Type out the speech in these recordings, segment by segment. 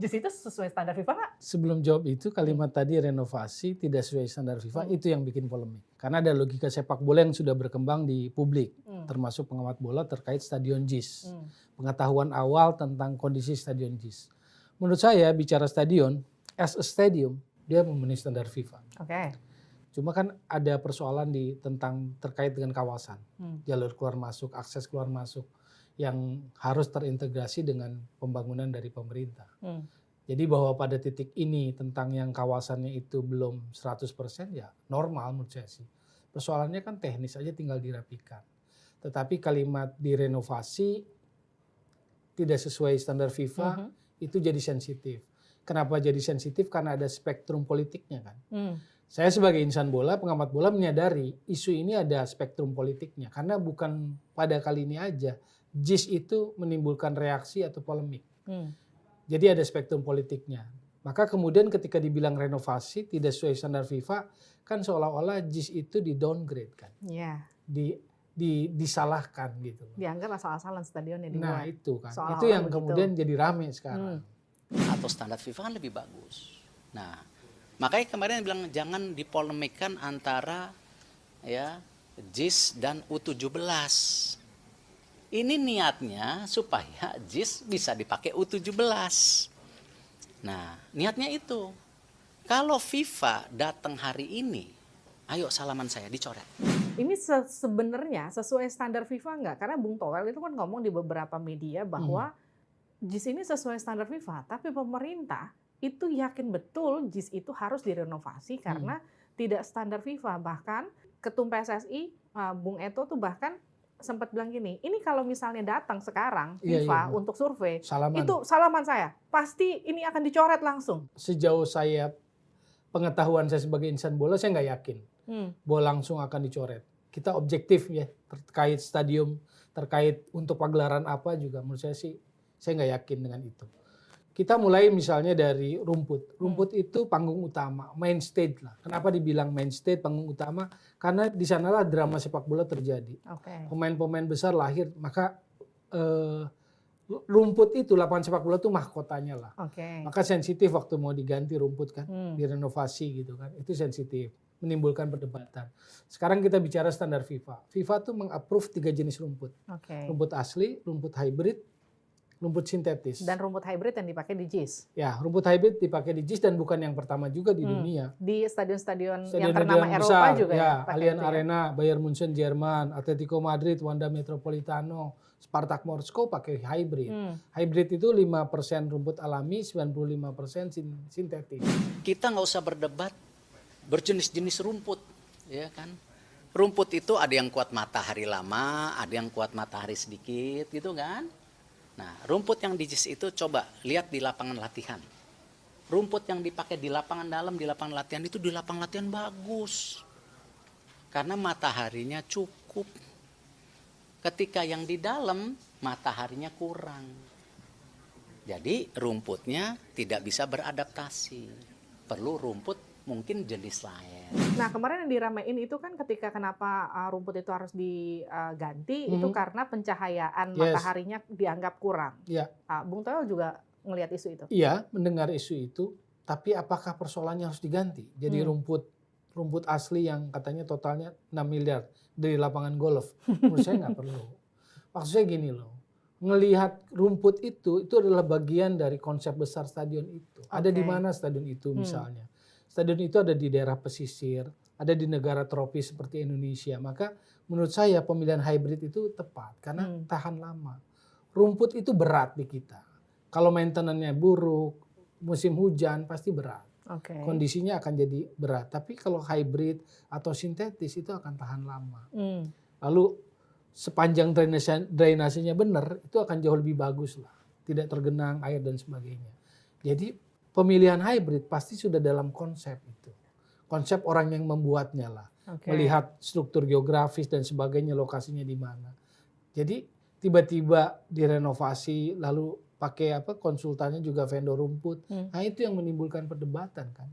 JIS itu sesuai standar FIFA nggak? Sebelum jawab itu, kalimat tadi renovasi tidak sesuai standar FIFA, itu yang bikin polemik. Karena ada logika sepak bola yang sudah berkembang di publik, termasuk pengamat bola terkait stadion JIS. Pengetahuan awal tentang kondisi stadion JIS. Menurut saya, bicara stadion, as a stadium, dia memenuhi standar FIFA. Oke. Cuma kan ada persoalan tentang terkait dengan kawasan, jalur keluar masuk, akses keluar masuk, yang harus terintegrasi dengan pembangunan dari pemerintah. Jadi bahwa pada titik ini tentang yang kawasannya itu belum 100% ya normal menurut saya sih. Persoalannya kan teknis aja tinggal dirapikan. Tetapi kalimat direnovasi tidak sesuai standar FIFA itu jadi sensitif. Kenapa jadi sensitif? Karena ada spektrum politiknya kan. Saya sebagai insan bola, pengamat bola menyadari isu ini ada spektrum politiknya. Karena bukan pada kali ini aja. JIS itu menimbulkan reaksi atau polemik. Jadi ada spektrum politiknya. Maka kemudian ketika dibilang renovasi tidak sesuai standar FIFA, kan seolah-olah JIS itu di downgrade kan. Iya. Disalahkan gitu. Dianggap asal-asalan stadionnya dibuat. Nah itu kan. Seolah-olah itu yang begitu. kemudian jadi rame sekarang. Atau standar FIFA kan lebih bagus. Nah, makanya kemarin bilang jangan dipolemikkan antara ya JIS dan U17. Ini niatnya supaya JIS bisa dipakai U17. Nah, niatnya itu. Kalau FIFA datang hari ini, ayo salaman saya dicoret. Ini sebenarnya sesuai standar FIFA nggak? Karena Bung Toel itu kan ngomong di beberapa media bahwa JIS ini sesuai standar FIFA, tapi pemerintah itu yakin betul JIS itu harus direnovasi karena tidak standar FIFA. Bahkan Ketum PSSI, Bung Eto tuh bahkan sempat bilang gini, ini kalau misalnya datang sekarang FIFA untuk survei, itu salaman saya, pasti ini akan dicoret langsung. Sejauh saya, pengetahuan saya sebagai insan bola, saya nggak yakin bahwa langsung akan dicoret. Kita objektif ya, terkait stadium, terkait untuk pagelaran apa juga, menurut saya sih, saya nggak yakin dengan itu. Kita mulai misalnya dari rumput. Rumput itu panggung utama, main stage lah. Kenapa dibilang main stage, panggung utama? Karena di sanalah drama sepak bola terjadi. Pemain-pemain besar lahir, maka rumput itu, lapangan sepak bola itu mahkotanya lah. Maka sensitif waktu mau diganti rumput kan, direnovasi gitu kan, itu sensitif, menimbulkan perdebatan. Sekarang kita bicara standar FIFA. FIFA tuh meng-approve 3 jenis rumput. Rumput asli, rumput hybrid, rumput sintetis. Dan rumput hybrid yang dipakai di JIS. Ya, rumput hybrid dipakai di JIS dan bukan yang pertama juga di dunia. Di stadion-stadion yang ternama Eropa besar, juga ya. Allianz itu, Arena, Bayern Munchen Jerman, Atletico Madrid, Wanda Metropolitano, Spartak Moskow pakai hybrid. Hybrid itu 5% rumput alami, 95% sintetis. Kita nggak usah berdebat berjenis-jenis rumput, ya kan? Rumput itu ada yang kuat matahari lama, ada yang kuat matahari sedikit, gitu kan? Nah, rumput yang di JIS itu coba lihat di lapangan latihan. Rumput yang dipakai di lapangan dalam, di lapangan latihan itu di lapangan latihan bagus. Karena mataharinya cukup. Ketika yang di dalam, mataharinya kurang. Jadi rumputnya tidak bisa beradaptasi. Perlu rumput mungkin jenis lain. Nah kemarin yang diramein itu kan ketika kenapa rumput itu harus diganti itu karena pencahayaan mataharinya dianggap kurang. Bung Toel juga ngelihat isu itu. Iya, mendengar isu itu. Tapi apakah persoalannya harus diganti? Jadi rumput asli yang katanya totalnya 6 miliar dari lapangan golf. Menurut saya nggak perlu. Maksud saya gini loh. Ngelihat rumput itu adalah bagian dari konsep besar stadion itu. Ada di mana stadion itu misalnya? Stadion itu ada di daerah pesisir, ada di negara tropis seperti Indonesia. Maka menurut saya pemilihan hybrid itu tepat karena tahan lama. Rumput itu berat di kita. Kalau maintenance-nya buruk, musim hujan pasti berat. Kondisinya akan jadi berat. Tapi kalau hybrid atau sintetis itu akan tahan lama. Lalu sepanjang drainasenya benar, itu akan jauh lebih bagus lah. Tidak tergenang air dan sebagainya. Jadi pemilihan hybrid pasti sudah dalam konsep itu. Konsep orang yang membuatnya lah. Melihat struktur geografis dan sebagainya, lokasinya di mana. Jadi tiba-tiba direnovasi lalu pakai konsultannya juga vendor rumput. Nah itu yang menimbulkan perdebatan kan.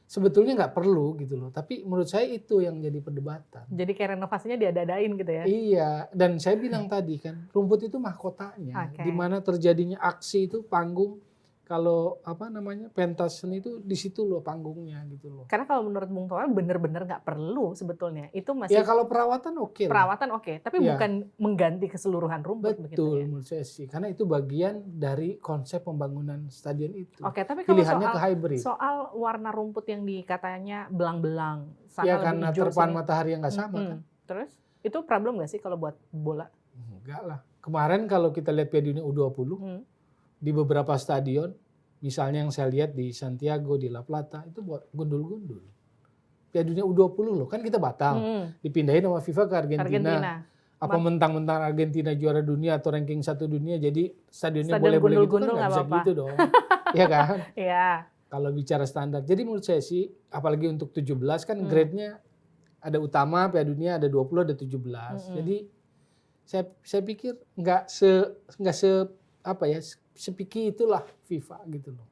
Sebetulnya nggak perlu gitu loh. Tapi menurut saya itu yang jadi perdebatan. Jadi kayak renovasinya diada-adain gitu ya. Iya. Dan saya bilang tadi kan rumput itu mahkotanya. Di mana terjadinya aksi itu panggung. kalau apa namanya pentas seni itu di situ loh panggungnya gitu loh. Karena kalau menurut Bung Toel bener-bener nggak perlu sebetulnya. Itu Ya masih kalau perawatan oke lah. perawatan oke, tapi Iya. bukan mengganti keseluruhan rumput begitu Betul ya. menurut saya sih. Karena itu bagian dari konsep pembangunan stadion itu. Oke, tapi kalau Pilihannya ke hybrid. soal warna rumput yang katanya belang-belang, sana Ya lebih karena hijau, terpaan sini- matahari yang nggak sama kan. Terus itu problem nggak sih kalau buat bola? Enggak lah. Kemarin kalau kita lihat Piala Dunia U20 Hmm. di beberapa stadion, misalnya yang saya lihat di Santiago, di La Plata, itu buat gundul-gundul. Piala Dunia U20 loh, kan kita batal. Dipindahin sama FIFA ke Argentina. Argentina. Apa mentang-mentang Argentina juara dunia atau ranking 1 dunia, jadi stadionnya Stadion boleh-boleh gitu kan gundul-gundul nggak nggak bisa apa-apa. gitu dong. Iya kan? Iya. Kalau bicara standar. Jadi menurut saya sih, apalagi untuk 17 kan grade-nya ada utama, Piala Dunia ada 20, ada 17. Jadi saya pikir nggak se apa ya, sepiki itulah FIFA gitu loh.